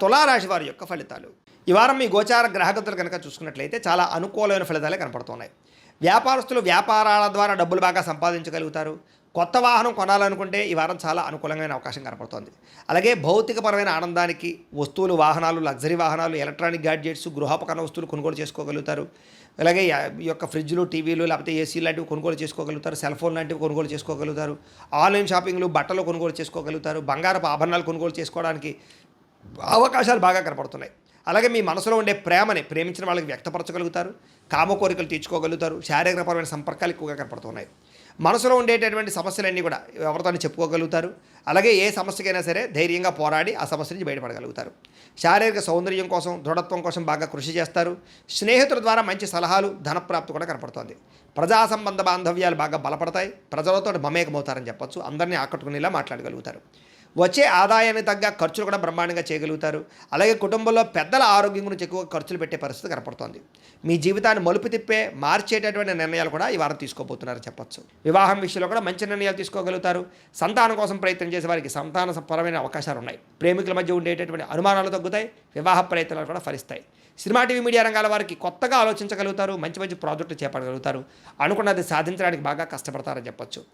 తులారాశి వారి యొక్క ఫలితాలు ఈ వారం మీ గోచార గ్రహగతులు కనుక చూసుకున్నట్లయితే చాలా అనుకూలమైన ఫలితాలే కనపడుతున్నాయి. వ్యాపారస్తులు వ్యాపారాల ద్వారా డబ్బులు బాగా సంపాదించగలుగుతారు. కొత్త వాహనం కొనాలనుకుంటే ఈ వారం చాలా అనుకూలమైన అవకాశం కనపడుతోంది. అలాగే భౌతికపరమైన ఆనందానికి వస్తువులు, వాహనాలు, లగ్జరీ వాహనాలు, ఎలక్ట్రానిక్ గ్యాడ్జెట్స్, గృహోపకరణ వస్తువులు కొనుగోలు చేసుకోగలుగుతారు. అలాగే ఈ యొక్క ఫ్రిడ్జ్లు, టీవీలు, లేకపోతే ఏసీ లాంటివి కొనుగోలు చేసుకోగలుగుతారు. సెల్ ఫోన్ లాంటివి కొనుగోలు చేసుకోగలుగుతారు. ఆన్లైన్ షాపింగ్లు, బట్టలు కొనుగోలు చేసుకోగలుగుతారు. బంగారపు ఆభరణాలు కొనుగోలు చేసుకోవడానికి అవకాశాలు బాగా కనపడుతున్నాయి. అలాగే మీ మనసులో ఉండే ప్రేమని ప్రేమించిన వాళ్ళకి వ్యక్తపరచగలుగుతారు. కామ కోరికలు తీర్చుకోగలుగుతారు. శారీరకపరమైన సంపర్కాలు ఎక్కువగా కనపడుతున్నాయి. మనసులో ఉండేటటువంటి సమస్యలన్నీ కూడా ఎవరితోనే చెప్పుకోగలుగుతారు. అలాగే ఏ సమస్యకైనా సరే ధైర్యంగా పోరాడి ఆ సమస్య నుంచి బయటపడగలుగుతారు. శారీరక సౌందర్యం కోసం, దృఢత్వం కోసం బాగా కృషి చేస్తారు. స్నేహితుల ద్వారా మంచి సలహాలు, ధనప్రాప్తి కూడా కనపడుతోంది. ప్రజా సంబంధ బాంధవ్యాలు బాగా బలపడతాయి. ప్రజలతో మమేకమవుతారని చెప్పొచ్చు. అందరినీ ఆకట్టుకునేలా మాట్లాడగలుగుతారు. వచ్చే ఆదాయానికి తగ్గ ఖర్చులు కూడా బ్రహ్మాండంగా చేయగలుగుతారు. అలాగే కుటుంబంలో పెద్దల ఆరోగ్యం గురించి ఎక్కువ ఖర్చులు పెట్టే పరిస్థితి కనపడుతోంది. మీ జీవితాన్ని మలుపు తిప్పే మార్చేటటువంటి నిర్ణయాలు కూడా ఈ వారం తీసుకోబోతున్నారని చెప్పొచ్చు. వివాహం విషయంలో కూడా మంచి నిర్ణయాలు తీసుకోగలుగుతారు. సంతానం కోసం ప్రయత్నం చేసే వారికి సంతానపరమైన అవకాశాలు ఉన్నాయి. ప్రేమికుల మధ్య ఉండేటటువంటి అనుమానాలు తగ్గుతాయి. వివాహ ప్రయత్నాలు కూడా ఫలిస్తాయి. సినిమా, టీవీ, మీడియా రంగాల వారికి కొత్తగా ఆలోచించగలుగుతారు. మంచి మంచి ప్రాజెక్టులు చేపట్టగలుగుతారు. అనుకున్నది సాధించడానికి బాగా కష్టపడతారని చెప్పొచ్చు.